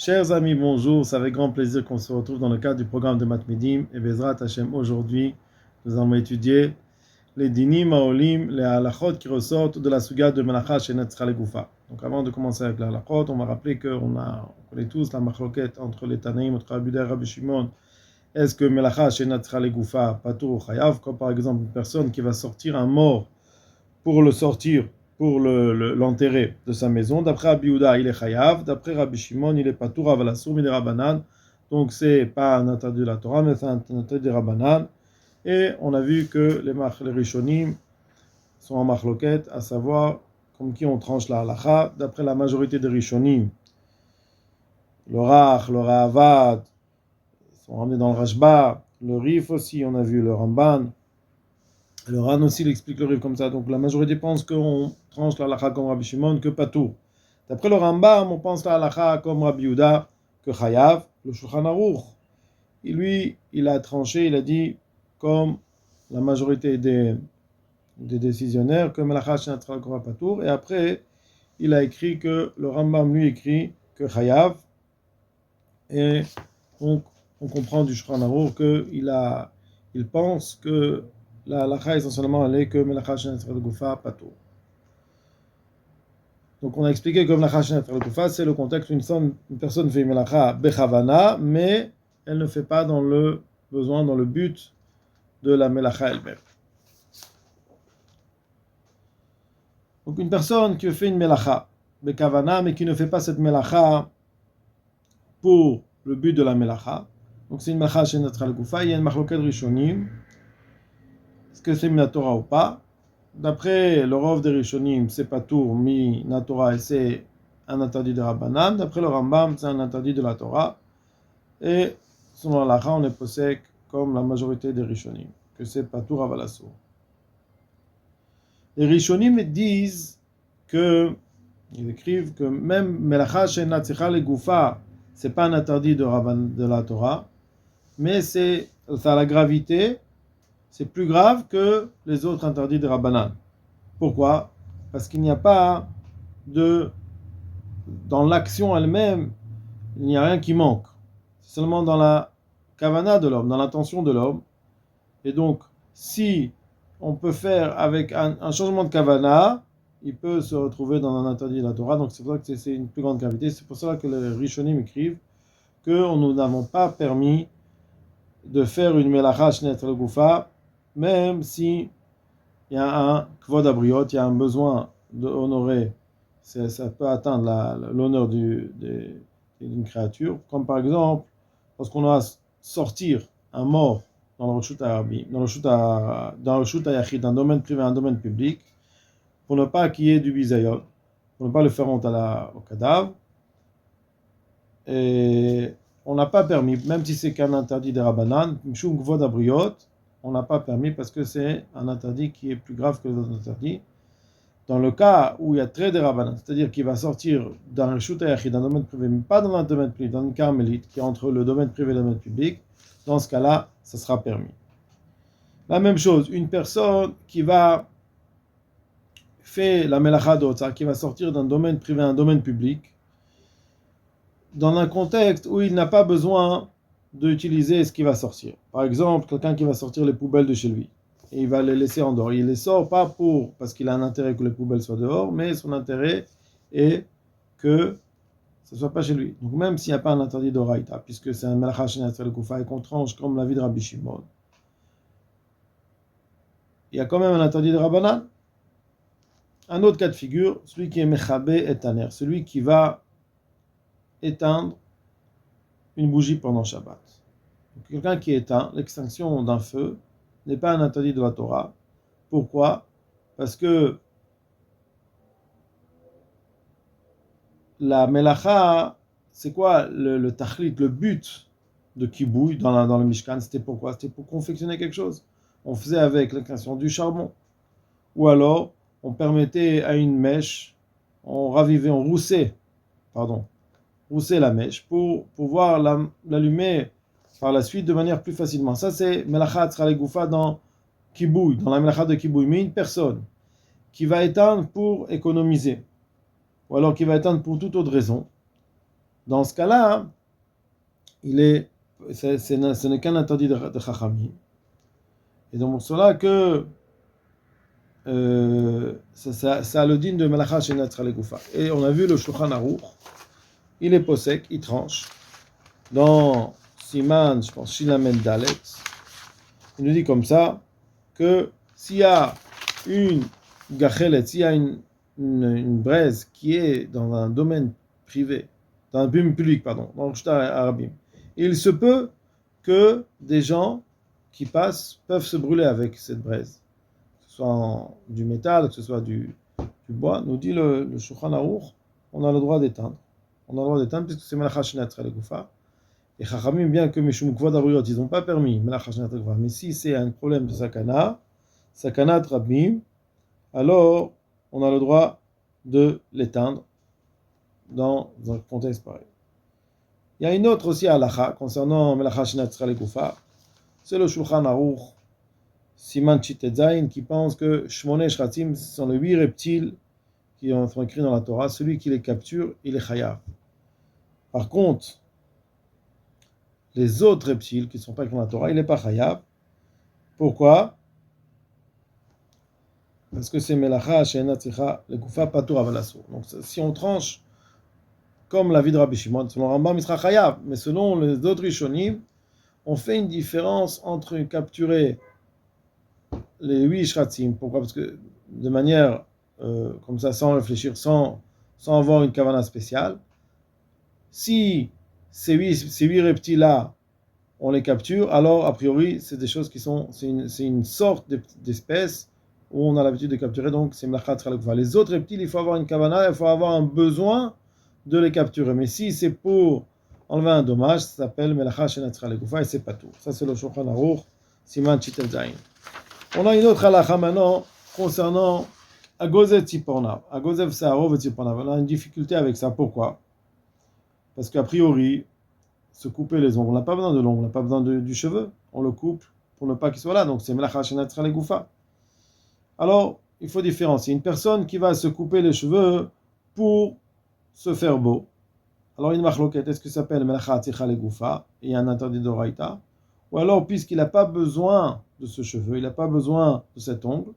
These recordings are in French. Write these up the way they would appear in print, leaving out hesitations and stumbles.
Chers amis, bonjour. C'est avec grand plaisir qu'on se retrouve dans le cadre du programme de Matmidim. Et Bezrat Hashem, aujourd'hui, nous allons étudier les dinim, haolim, les halachot qui ressortent de la suga de Melacha Shenet Tzra Legoufa. Donc avant de commencer avec les halachot, on va rappeler qu'on connaît tous la machloket entre les Tanaïm, entre Rabbi Yehuda et Rabbi Shimon. Est-ce que Melacha Shenet Tzra Legoufa, Patour ou Chayav, comme par exemple une personne qui va sortir un mort pour le sortir, pour l'enterrer de sa maison. D'après Rabbi Yehuda, il est chayav. D'après Rabbi Shimon, il est patour avalasur min rabbanan. Donc c'est pas un interdit de la Torah, mais c'est un interdit de rabbanan. Et on a vu que les rishonim sont en machloket, à savoir comme qui on tranche la halacha. D'après la majorité des rishonim, le Rach, le Ra'avad sont ramenés dans le Rashba, le Rif aussi, on a vu le Ramban. Le Ran aussi il explique le Rif comme ça. Donc la majorité pense qu'on tranche la halakha comme Rabbi Shimon, que Patour. D'après le Rambam, on pense la halakha comme Rabbi Yehuda, que Chayav. Le Shulchan Aruch, lui, il a tranché, il a dit, comme la majorité des décisionnaires, que Melacha Shenat Tzra Legoufa Patour. Et après, il a écrit que le Rambam, lui, écrit que Chayav. Et donc, on comprend du Shulchan Aruch qu'il pense que la halakha essentiellement elle est que Melacha Shenet Tzra Legoufa Patour. Donc on a expliqué que Melacha Shenet Tzra Legoufa c'est le contexte où une personne fait Melacha Bechavana, mais elle ne fait pas dans le besoin, dans le but de la Melacha elle-même. Donc une personne qui fait une Melacha Bechavana, mais qui ne fait pas cette Melacha pour le but de la Melacha, donc c'est une Melacha Shenet Tzra Legoufa. Il y a une machloket rishonim. Est-ce que c'est Minatora ou pas? D'après le Rov des Rishonim, c'est pas tout Minatora et c'est un interdit de Rabbanan. D'après le Rambam, c'est un interdit de la Torah. Et selon la on est possède comme la majorité des Rishonim, que c'est pas tout Ravalasso. Les Rishonim disent ils écrivent que même Melacha She'ena Tzricha Legoufa, c'est pas un interdit de la Torah, mais ça a la gravité. C'est plus grave que les autres interdits de Rabbanan. Pourquoi? Parce qu'il n'y a pas dans l'action elle-même, il n'y a rien qui manque. C'est seulement dans la kavana de l'homme, dans l'intention de l'homme. Et donc, si on peut faire avec un changement de kavana, il peut se retrouver dans un interdit de la Torah. Donc c'est pour ça que c'est une plus grande gravité. C'est pour ça que les Rishonim écrivent que nous n'avons pas permis de faire une melacha Shenet Tzra Legoufa, même si il y a un kvod abriot, il y a un besoin d'honorer, ça peut atteindre l'honneur d'une créature, comme par exemple, lorsqu'on doit sortir un mort dans le Reshut Arabi, dans le Reshut Hayachid, d'un domaine privé à un domaine public, pour ne pas qu'il y ait du bisayon, pour ne pas le faire honte au cadavre, et on n'a pas permis, même si c'est qu'un interdit des Rabbanan, Mishum Kvod Abriot, on n'a pas permis parce que c'est un interdit qui est plus grave que les autres interdits. Dans le cas où il y a très des Rabbanan, c'est-à-dire qu'il va sortir d'un Reshut Hayachid, d'un domaine privé, mais pas dans un domaine public, dans une carmélite, qui est entre le domaine privé et le domaine public, dans ce cas-là, ça sera permis. La même chose, une personne qui va faire la Melacha d'Otsa, qui va sortir d'un domaine privé à un domaine public, dans un contexte où il n'a pas besoin d'utiliser ce qui va sortir. Par exemple, quelqu'un qui va sortir les poubelles de chez lui, et il va les laisser en dehors. Il les sort pas parce qu'il a un intérêt que les poubelles soient dehors, mais son intérêt est que ce ne soit pas chez lui. Donc même s'il n'y a pas un interdit d'Oraïta, puisque c'est un Melacha Shenet Tzra Legoufa et qu'on tranche comme l'avis de Rabbi Shimon, il y a quand même un interdit de Rabbanan. Un autre cas de figure, celui qui est Mechabé et Taner, celui qui va éteindre une bougie pendant Shabbat. Donc, quelqu'un qui éteint, l'extinction d'un feu n'est pas un interdit de la Torah. Pourquoi? Parce que la melacha, c'est quoi le tachlit, le but de kibouy dans le Mishkan? C'était pourquoi? C'était pour confectionner quelque chose. On faisait avec l'extinction du charbon. Ou alors, on permettait à une mèche, on roussait la mèche pour pouvoir l'allumer par la suite de manière plus facilement. Ça, c'est Melacha Tzra Legoufa dans Kibouy, dans la Melacha de Kibouy. Mais une personne qui va éteindre pour économiser, ou alors qui va éteindre pour toute autre raison, Dans ce cas-là, ce n'est qu'un interdit de Chachamim. Et donc, pour cela que ça a le din de Melacha Shenat Goufa. Et on a vu le Shulchan Aruch, il est posek, il tranche. Dans Siman, je pense, Shilamen Dalet, il nous dit comme ça que s'il y a une gachelet, s'il y a une braise qui est dans un domaine privé, dans un domaine public, pardon, dans le Shtar Arabim, il se peut que des gens qui passent peuvent se brûler avec cette braise, que ce soit du métal, que ce soit du bois. Nous dit le Shulchan Aruch, on a le droit d'éteindre. On a le droit d'éteindre puisque c'est Melacha Shenat Goufa. Et Chachamim, bien que Mishum Kvod Abriyot, ils n'ont pas permis Melacha Shenat Goufa, mais si c'est un problème de Sakanat Rabim, alors on a le droit de l'éteindre dans un contexte pareil. Il y a une autre aussi halakha concernant Melacha Shenat Goufa, c'est le Shulchan Aruch Siman Chitet Zayin qui pense que Shmoneh Shratim sont les 8 reptiles qui sont écrits dans la Torah. Celui qui les capture, il est chayav. Par contre, les autres reptiles qui ne sont pas écrits dans la Torah, il n'est pas chayav. Pourquoi? Parce que c'est Melacha She'ena Tzricha Legoufa Patur Aval Asur. Donc si on tranche comme la vie de Rabbi Shimon, selon Rambam, il sera chayav. Mais selon les autres Rishonim, on fait une différence entre capturer les 8 shratim. Pourquoi? Parce que de manière comme ça, sans réfléchir, sans avoir une kavana spéciale, si ces 8 reptiles-là, on les capture, alors a priori, c'est des choses qui sont, c'est une sorte d'espèce où on a l'habitude de capturer, donc c'est Melacha Tzricha Legoufa. Les autres reptiles, il faut avoir une kavana, il faut avoir un besoin de les capturer. Mais si c'est pour enlever un dommage, ça s'appelle Melacha Shenat Tzricha Legoufa et c'est pas tout. Ça, c'est le Shulchan Aruch, Siman Chitet Zayin. On a une autre halakha maintenant concernant Agozev Tzipornav. Agozev Seharov et Tzipornav. On a une difficulté avec ça. Pourquoi? Parce qu'a priori, se couper les ongles, on n'a pas besoin de l'ongle, on n'a pas besoin du cheveu. On le coupe pour ne pas qu'il soit là. Donc c'est Melacha Shenat Tzricha Legoufa. Alors, il faut différencier. Une personne qui va se couper les cheveux pour se faire beau. Alors, une machloket, est-ce que ça s'appelle Melacha Tzricha Legoufa? Il y a un interdit d'oraïta. Ou alors, puisqu'il n'a pas besoin de ce cheveu, il n'a pas besoin de cet ongle,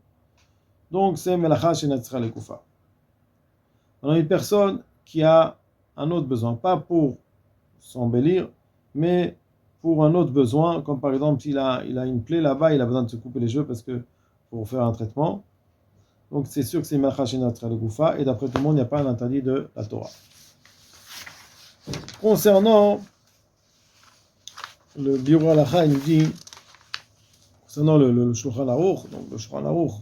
donc c'est Melacha Shenat Tzricha Legoufa. On a une personne qui a un autre besoin, pas pour s'embellir, mais pour un autre besoin, comme par exemple s'il a une plaie là-bas, il a besoin de se couper les cheveux parce que pour faire un traitement. Donc c'est sûr que c'est Melacha Shenat Tzricha Legoufa, et d'après tout le monde, il n'y a pas un interdit de la Torah. Concernant le Biur Halakha, il nous dit, concernant le Shulchan Aruch, donc le Shulchan Aruch,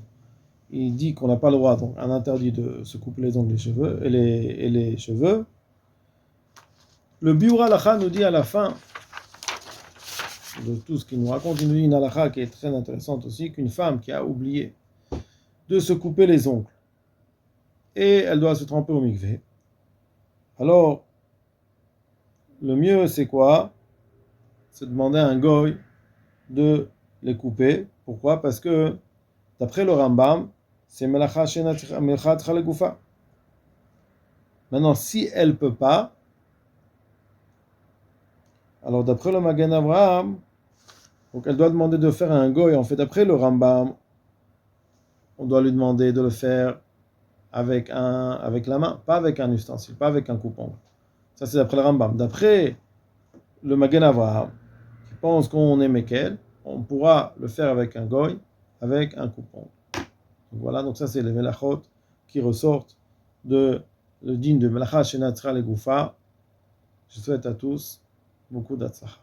il dit qu'on n'a pas le droit, donc un interdit de se couper les ongles, les cheveux, et les cheveux. Le Biur Halakha nous dit à la fin de tout ce qu'il nous raconte, il nous dit une halakha qui est très intéressante aussi, qu'une femme qui a oublié de se couper les ongles, et elle doit se tremper au mikvé. Alors, le mieux c'est quoi? C'est de demander à un goy de les couper. Pourquoi? Parce que, d'après le Rambam, c'est Melacha Tzricha Legoufa. Maintenant, si elle ne peut pas, alors d'après le Magen Avraham, donc elle doit demander de faire un goy. En fait, d'après le Rambam, on doit lui demander de le faire avec la main, pas avec un ustensile, pas avec un coupe-ongle. Ça, c'est d'après le Rambam. D'après le Magen Avraham, qui pense qu'on est Mekel, on pourra le faire avec un goy, avec un coupe-ongle. Donc voilà, donc ça c'est les melachot qui ressortent de le din de Melacha Shenat Tzricha Legoufa. Je souhaite à tous beaucoup d'Hatzlacha.